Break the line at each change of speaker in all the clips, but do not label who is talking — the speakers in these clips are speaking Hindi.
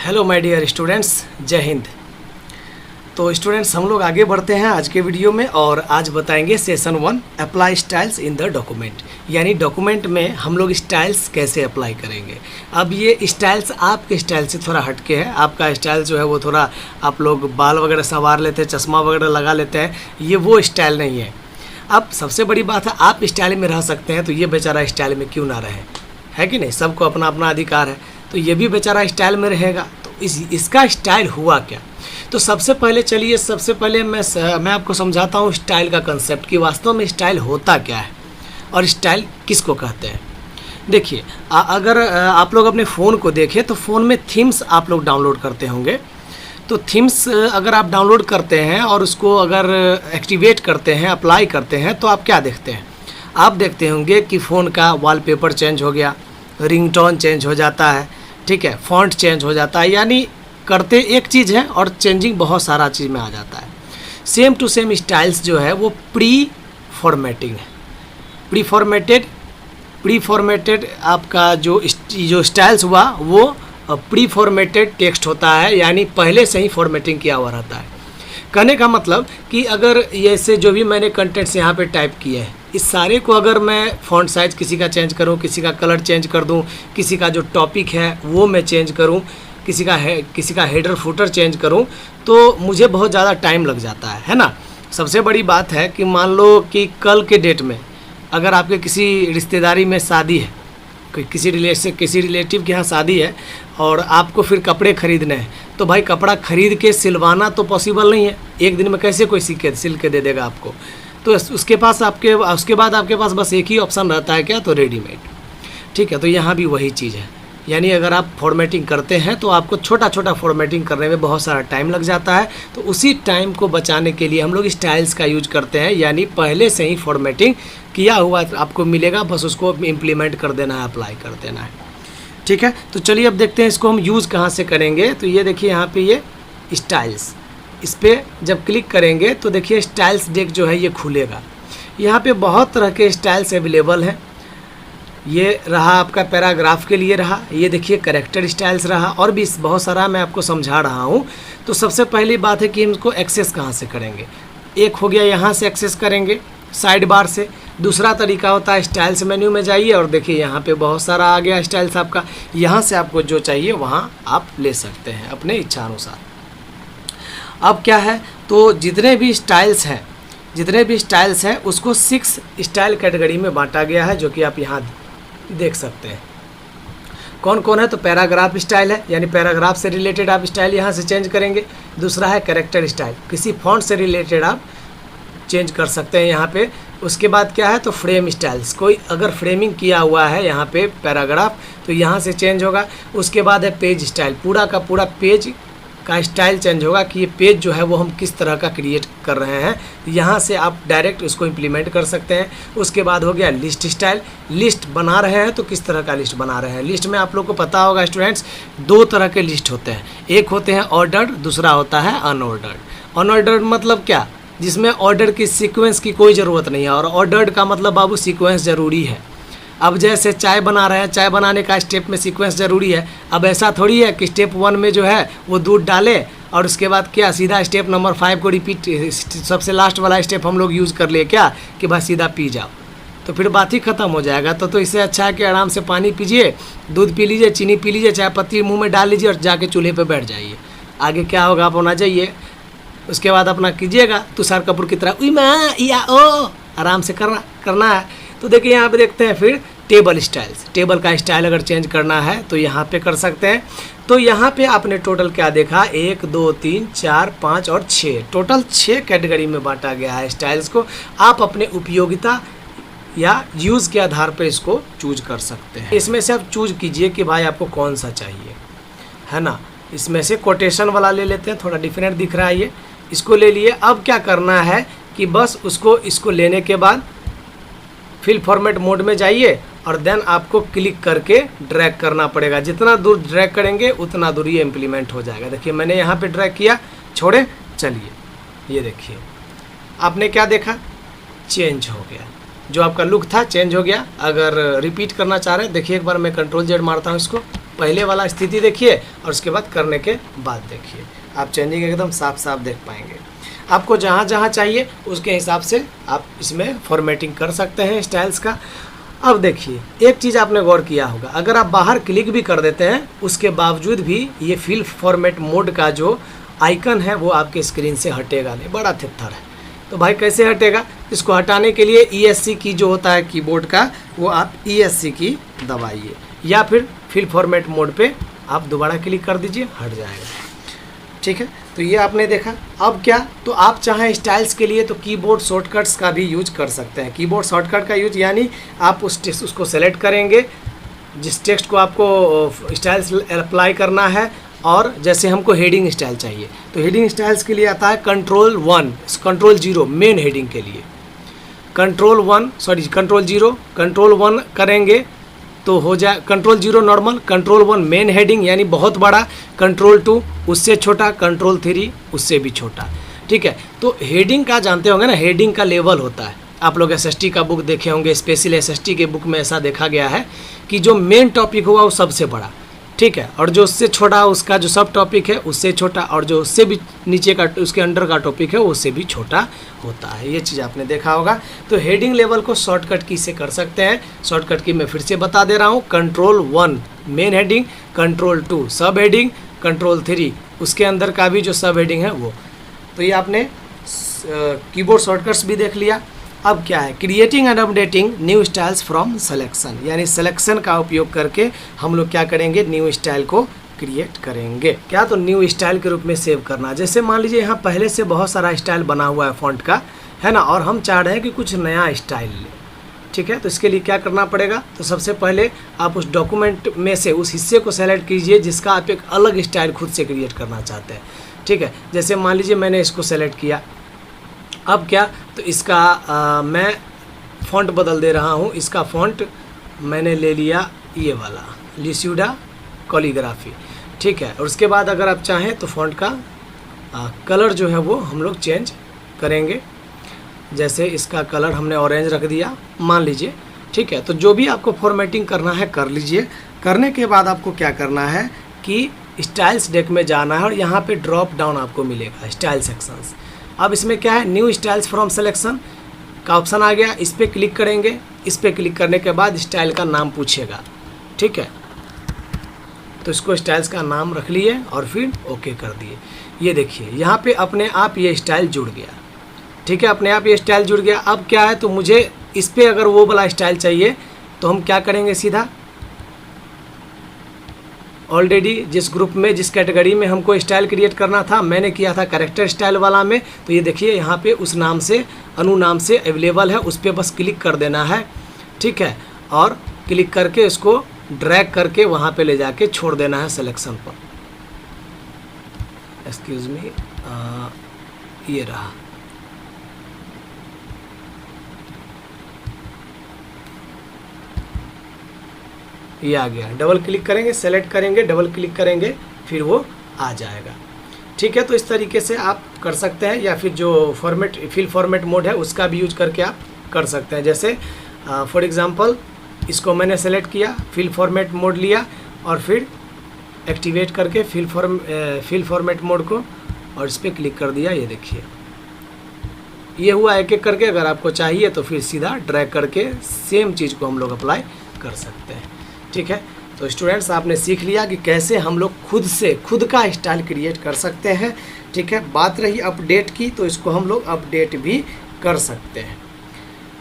हेलो माय डियर स्टूडेंट्स, जय हिंद। तो स्टूडेंट्स, हम लोग आगे बढ़ते हैं आज के वीडियो में और आज बताएंगे session 1 apply styles in the document. यानी डॉक्यूमेंट में हम लोग स्टाइल्स कैसे अप्लाई करेंगे। अब ये स्टाइल्स आपके स्टाइल से थोड़ा हटके है। आपका स्टाइल जो है वो थोड़ा आप लोग बाल वगैरह संवार लेते हैं, चश्मा वगैरह लगा लेते हैं, ये वो स्टाइल नहीं है। अब सबसे बड़ी बात है, आप स्टाइल में रह सकते हैं तो ये बेचारा स्टाइल में क्यों ना रहे, है कि नहीं। सबको अपना अपना अधिकार है, तो ये भी बेचारा स्टाइल में रहेगा। तो इसका स्टाइल हुआ क्या। तो सबसे पहले मैं आपको समझाता हूँ स्टाइल का कंसेप्ट कि वास्तव में स्टाइल होता क्या है और स्टाइल किसको कहते हैं। देखिए, अगर आप लोग अपने फ़ोन को देखें तो फ़ोन में थीम्स आप लोग डाउनलोड करते होंगे। तो थीम्स अगर आप डाउनलोड करते हैं और उसको अगर एक्टिवेट करते हैं, अप्लाई करते हैं, तो आप क्या देखते हैं। आप देखते होंगे कि फ़ोन का वॉलपेपर चेंज हो गया, रिंगटोन चेंज हो जाता है, ठीक है, फ़ॉन्ट चेंज हो जाता है। यानी करते एक चीज़ है और चेंजिंग बहुत सारा चीज़ में आ जाता है। सेम टू सेम स्टाइल्स जो है वो प्री फॉर्मेटिंग है। प्री फॉर्मेटेड आपका जो स्टाइल्स हुआ वो प्री फॉर्मेटेड टेक्स्ट होता है, यानी पहले से ही फॉर्मेटिंग किया हुआ रहता है। कहने का मतलब कि अगर ऐसे जो भी मैंने कंटेंट्स यहाँ पे टाइप किए हैं, इस सारे को अगर मैं फ़ॉन्ट साइज़ किसी का चेंज करूँ, किसी का कलर चेंज कर दूँ, किसी का जो टॉपिक है वो मैं चेंज करूँ, किसी का हेडर फुटर चेंज करूँ, तो मुझे बहुत ज़्यादा टाइम लग जाता है ना। सबसे बड़ी बात है कि मान लो कि कल के डेट में अगर आपके किसी रिश्तेदारी में शादी है, किसी रिलेटिव के यहाँ शादी है और आपको फिर कपड़े ख़रीदने हैं, तो भाई कपड़ा ख़रीद के सिलवाना तो पॉसिबल नहीं है। एक दिन में कैसे कोई सिल के दे देगा आपको। तो उसके बाद आपके पास बस एक ही ऑप्शन रहता है, क्या, तो रेडीमेड। ठीक है, तो यहाँ भी वही चीज़ है। यानी अगर आप फॉर्मेटिंग करते हैं तो आपको छोटा छोटा फॉर्मेटिंग करने में बहुत सारा टाइम लग जाता है। तो उसी टाइम को बचाने के लिए हम लोग स्टाइल्स का यूज करते हैं, यानी पहले से ही फॉर्मेटिंग किया हुआ आपको मिलेगा, बस उसको इम्प्लीमेंट कर देना है, अप्लाई कर देना है। ठीक है, तो चलिए अब देखते हैं इसको हम यूज़ कहाँ से करेंगे। तो ये देखिए यहाँ पे ये स्टाइल्स, इस पर जब क्लिक करेंगे तो देखिए स्टाइल्स डेक जो है ये खुलेगा। यहाँ पे बहुत तरह के स्टाइल्स अवेलेबल हैं। ये रहा आपका पैराग्राफ के लिए रहा, ये देखिए कैरेक्टर स्टाइल्स रहा, और भी बहुत सारा मैं आपको समझा रहा हूँ। तो सबसे पहली बात है कि हम इसको एक्सेस कहाँ से करेंगे। एक हो गया यहाँ से एक्सेस करेंगे साइड बार से। दूसरा तरीका होता है स्टाइल्स मेन्यू में जाइए और देखिए यहाँ पे बहुत सारा आ गया स्टाइल्स आपका। यहाँ से आपको जो चाहिए वहाँ आप ले सकते हैं अपने इच्छा अनुसार। अब क्या है, तो जितने भी स्टाइल्स हैं उसको 6 स्टाइल कैटेगरी में बांटा गया है, जो कि आप यहाँ देख सकते हैं। कौन कौन है, तो पैराग्राफ स्टाइल है, यानी पैराग्राफ से रिलेटेड आप स्टाइल यहाँ से चेंज करेंगे। दूसरा है कैरेक्टर स्टाइल, किसी फॉन्ट से रिलेटेड आप चेंज कर सकते हैं यहाँ पे। उसके बाद क्या है, तो फ्रेम स्टाइल्स, कोई अगर फ्रेमिंग किया हुआ है यहाँ पे पैराग्राफ तो यहाँ से चेंज होगा। उसके बाद है पेज स्टाइल, पूरा का पूरा पेज का स्टाइल चेंज होगा कि ये पेज जो है वो हम किस तरह का क्रिएट कर रहे हैं, यहाँ से आप डायरेक्ट उसको इम्प्लीमेंट कर सकते हैं। उसके बाद हो गया लिस्ट स्टाइल, लिस्ट बना रहे हैं तो किस तरह का लिस्ट बना रहे हैं। लिस्ट में आप लोग को पता होगा स्टूडेंट्स, 2 तरह के लिस्ट होते हैं, एक होते हैं ऑर्डर्ड, दूसरा होता है अनऑर्डर्ड। अनऑर्डर्ड मतलब क्या, जिसमें ऑर्डर की सीक्वेंस की कोई ज़रूरत नहीं है, और ऑर्डर्ड का मतलब बाबू सीक्वेंस ज़रूरी है। अब जैसे चाय बना रहे हैं, चाय बनाने का स्टेप में सीक्वेंस ज़रूरी है। अब ऐसा थोड़ी है कि स्टेप 1 में जो है वो दूध डाले और उसके बाद क्या सीधा स्टेप नंबर 5 को रिपीट, सबसे लास्ट वाला स्टेप हम लोग यूज़ कर लिए क्या, कि बस सीधा पी जाओ, तो फिर बात ही ख़त्म हो जाएगा। तो इससे अच्छा है कि आराम से पानी पीजिए, दूध पी लीजिए, चीनी पी लीजिए, चाय पत्ती मुँह में डाल लीजिए और जाके चूल्हे पर बैठ जाइए। आगे क्या होगा आप होना चाहिए, उसके बाद अपना कीजिएगा तुषार कपूर की तरह उई माँ या ओ, आराम से करना है। तो देखिए यहाँ पे देखते हैं फिर टेबल स्टाइल्स। टेबल का स्टाइल अगर चेंज करना है तो यहाँ पे कर सकते हैं। तो यहाँ पे आपने टोटल क्या देखा, 1 2 3 4 5 और 6, टोटल 6 कैटेगरी में बांटा गया है स्टाइल्स को। आप अपने उपयोगिता या यूज़ के आधार पर इसको चूज कर सकते हैं। इसमें से आप चूज कीजिए कि भाई आपको कौन सा चाहिए, है ना। इसमें से कोटेशन वाला ले लेते हैं, थोड़ा डिफरेंट दिख रहा है ये, इसको ले लिए। अब क्या करना है कि बस इसको लेने के बाद फिल फॉर्मेट मोड में जाइए और देन आपको क्लिक करके ड्रैग करना पड़ेगा। जितना दूर ड्रैग करेंगे उतना दूर ये इम्प्लीमेंट हो जाएगा। देखिए मैंने यहाँ पे ड्रैग किया, छोड़े, चलिए ये देखिए आपने क्या देखा, चेंज हो गया, जो आपका लुक था चेंज हो गया। अगर रिपीट करना चाह रहे हैं, देखिए एक बार मैं Ctrl Z मारता हूँ इसको, पहले वाला स्थिति देखिए और उसके बाद करने के बाद देखिए, आप चेंजिंग एकदम साफ साफ देख पाएंगे। आपको जहाँ जहाँ चाहिए उसके हिसाब से आप इसमें फॉर्मेटिंग कर सकते हैं स्टाइल्स का। अब देखिए एक चीज़ आपने गौर किया होगा, अगर आप बाहर क्लिक भी कर देते हैं उसके बावजूद भी ये फिल फॉर्मेट मोड का जो आइकन है वो आपके स्क्रीन से हटेगा नहीं, बड़ा थित्थर है। तो भाई कैसे हटेगा, इसको हटाने के लिए ESC की जो होता है कीबोर्ड का, वो आप ESC की दबाइए या फिर फिल फॉर्मेट मोड पे आप दोबारा क्लिक कर दीजिए, हट जाएगा। ठीक है, तो ये आपने देखा। अब क्या, तो आप चाहें स्टाइल्स के लिए तो कीबोर्ड शॉर्टकट्स का भी यूज कर सकते हैं। कीबोर्ड शॉर्टकट का यूज यानी आप उसको सेलेक्ट करेंगे जिस टेक्स्ट को आपको स्टाइल्स अप्लाई करना है, और जैसे हमको हेडिंग स्टाइल चाहिए तो हेडिंग स्टाइल्स के लिए आता है कंट्रोल 0 मेन हेडिंग के लिए, कंट्रोल 1 करेंगे तो हो जाए control 0 normal, control 1 main heading यानी बहुत बड़ा, कंट्रोल 2 उससे छोटा, कंट्रोल 3 उससे भी छोटा। ठीक है, तो हेडिंग का जानते होंगे ना, हेडिंग का लेवल होता है। आप लोग SST का बुक देखे होंगे, स्पेशली SST के बुक में ऐसा देखा गया है कि जो मेन टॉपिक हुआ वो सबसे बड़ा, ठीक है, और जो उससे छोटा उसका जो सब टॉपिक है उससे छोटा, और जो उससे भी नीचे का उसके अंडर का टॉपिक है उससे भी छोटा होता है। ये चीज़ आपने देखा होगा। तो हेडिंग लेवल को शॉर्टकट की से कर सकते हैं। शॉर्टकट की मैं फिर से बता दे रहा हूँ, कंट्रोल 1 मेन हेडिंग, कंट्रोल 2 सब हेडिंग, कंट्रोल 3 उसके अंदर का भी जो सब हेडिंग है वो। तो ये आपने कीबोर्ड शॉर्टकट्स भी देख लिया। अब क्या है, creating and updating new styles from selection, यानी सिलेक्शन का उपयोग करके हम लोग क्या करेंगे, न्यू स्टाइल को क्रिएट करेंगे। क्या, तो न्यू स्टाइल के रूप में सेव करना। जैसे मान लीजिए यहाँ पहले से बहुत सारा स्टाइल बना हुआ है फॉन्ट का, है ना, और हम चाह रहे हैं कि कुछ नया स्टाइल ले। ठीक है, तो इसके लिए क्या करना पड़ेगा, तो सबसे पहले आप उस डॉक्यूमेंट में से उस हिस्से को सेलेक्ट कीजिए जिसका आप एक अलग स्टाइल खुद से क्रिएट करना चाहते हैं। ठीक है, जैसे मान लीजिए मैंने इसको सेलेक्ट किया। अब क्या, तो इसका मैं फ़ॉन्ट बदल दे रहा हूँ। इसका फ़ॉन्ट मैंने ले लिया ये वाला लिस्यूडा कैलीग्राफी। ठीक है, और उसके बाद अगर आप चाहें तो फ़ॉन्ट का कलर जो है वो हम लोग चेंज करेंगे। जैसे इसका कलर हमने ऑरेंज रख दिया मान लीजिए। ठीक है, तो जो भी आपको फॉर्मेटिंग करना है कर लीजिए। करने के बाद आपको क्या करना है कि स्टाइल्स डेक में जाना है और यहाँ पे ड्रॉप डाउन आपको मिलेगा स्टाइल सेक्शंस। अब इसमें क्या है, न्यू स्टाइल्स फ्रॉम सिलेक्शन का ऑप्शन आ गया, इस पर क्लिक करेंगे। इस पर क्लिक करने के बाद स्टाइल का नाम पूछेगा। ठीक है, तो इसको स्टाइल्स का नाम रख लिए और फिर ओके कर दिए। ये देखिए यहाँ पे अपने आप ये स्टाइल जुड़ गया। ठीक है, अपने आप ये स्टाइल जुड़ गया। अब क्या है, तो मुझे इस पर अगर वो वाला स्टाइल चाहिए तो हम क्या करेंगे, सीधा ऑलरेडी जिस ग्रुप में जिस कैटेगरी में हमको स्टाइल क्रिएट करना था, मैंने किया था कैरेक्टर स्टाइल वाला में, तो ये देखिए यहाँ पे उस नाम से अनु नाम से अवेलेबल है, उस पर बस क्लिक कर देना है। ठीक है, और क्लिक करके इसको ड्रैग करके वहाँ पे ले जाके छोड़ देना है सिलेक्शन पर। एक्सक्यूज़ मी, ये रहा। ये आ गया। डबल क्लिक करेंगे, सेलेक्ट करेंगे, डबल क्लिक करेंगे, फिर वो आ जाएगा। ठीक है, तो इस तरीके से आप कर सकते हैं, या फिर जो फिल फॉर्मेट मोड है उसका भी यूज करके आप कर सकते हैं। जैसे फॉर एग्जांपल इसको मैंने सेलेक्ट किया, फिल फॉर्मेट मोड लिया और फिर एक्टिवेट करके फिल फॉर्मेट मोड को और इस पर क्लिक कर दिया। ये देखिए ये हुआ एक एक करके। अगर आपको चाहिए तो फिर सीधा ड्रैग करके सेम चीज़ को हम लोग अप्लाई कर सकते हैं। ठीक है, तो स्टूडेंट्स आपने सीख लिया कि कैसे हम लोग खुद का स्टाइल क्रिएट कर सकते हैं। ठीक है, बात रही अपडेट की, तो इसको हम लोग अपडेट भी कर सकते हैं।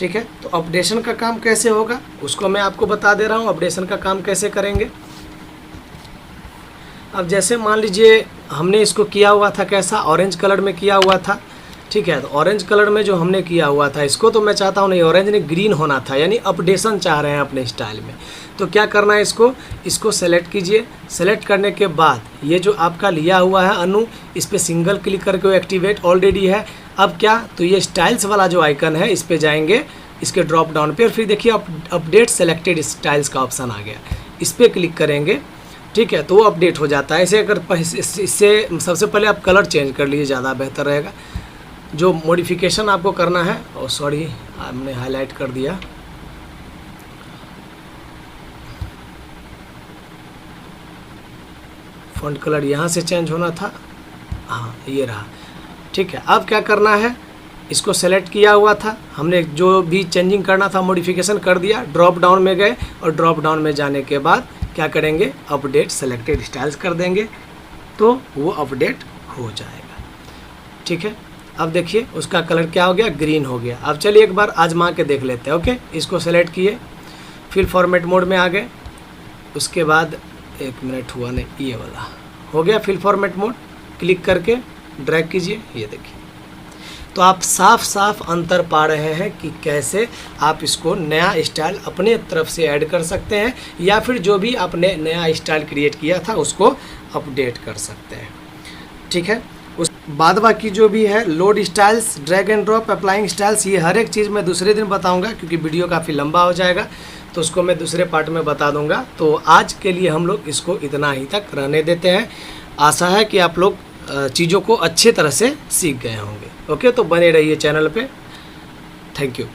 ठीक है, तो अपडेशन का काम कैसे होगा उसको मैं आपको बता दे रहा हूँ। अपडेशन का काम कैसे करेंगे, अब जैसे मान लीजिए हमने इसको किया हुआ था कैसा, ऑरेंज कलर में किया हुआ था। ठीक है, तो ऑरेंज कलर में जो हमने किया हुआ था इसको तो मैं चाहता हूँ नहीं, ऑरेंज नहीं ग्रीन होना था, यानी अपडेशन चाह रहे हैं अपने स्टाइल में। तो क्या करना है, इसको सेलेक्ट कीजिए। सेलेक्ट करने के बाद ये जो आपका लिया हुआ है अनु, इस पर सिंगल क्लिक करके वो एक्टिवेट ऑलरेडी है। अब क्या, तो ये स्टाइल्स वाला जो आइकन है इस पर जाएंगे, इसके ड्रॉप डाउन पे, और फिर देखिए अपडेट सेलेक्टेड स्टाइल्स का ऑप्शन आ गया, इस पर क्लिक करेंगे। ठीक है, तो वो अपडेट हो जाता है। ऐसे अगर इससे सबसे पहले आप कलर चेंज कर लीजिए, ज़्यादा बेहतर रहेगा। जो मॉडिफिकेशन आपको करना है, और सॉरी हमने हाईलाइट कर दिया, फ़ॉन्ट कलर यहाँ से चेंज होना था, हाँ ये रहा। ठीक है, अब क्या करना है, इसको सेलेक्ट किया हुआ था हमने, जो भी चेंजिंग करना था मॉडिफिकेशन कर दिया, ड्रॉप डाउन में गए और ड्रॉप डाउन में जाने के बाद क्या करेंगे, अपडेट सेलेक्टेड स्टाइल्स कर देंगे तो वो अपडेट हो जाएगा। ठीक है, अब देखिए उसका कलर क्या हो गया, ग्रीन हो गया। अब चलिए एक बार आजमा के देख लेते हैं। ओके, इसको सेलेक्ट किए, फिल फॉर्मेट मोड में आ गए, उसके बाद एक मिनट हुआ नहीं, ये वाला हो गया फिल फॉर्मेट मोड, क्लिक करके ड्रैग कीजिए, ये देखिए। तो आप साफ साफ अंतर पा रहे हैं कि कैसे आप इसको नया स्टाइल अपने तरफ से ऐड कर सकते हैं या फिर जो भी आपने नया स्टाइल क्रिएट किया था उसको अपडेट कर सकते हैं। ठीक है, उस बाद बाकी जो भी है load styles, drag and drop, applying styles, ये हर एक चीज़ मैं दूसरे दिन बताऊंगा क्योंकि वीडियो काफ़ी लंबा हो जाएगा, तो उसको मैं दूसरे पार्ट में बता दूंगा। तो आज के लिए हम लोग इसको इतना ही तक रहने देते हैं। आशा है कि आप लोग चीज़ों को अच्छे तरह से सीख गए होंगे। ओके, तो बने रहिए चैनल पे। Thank you.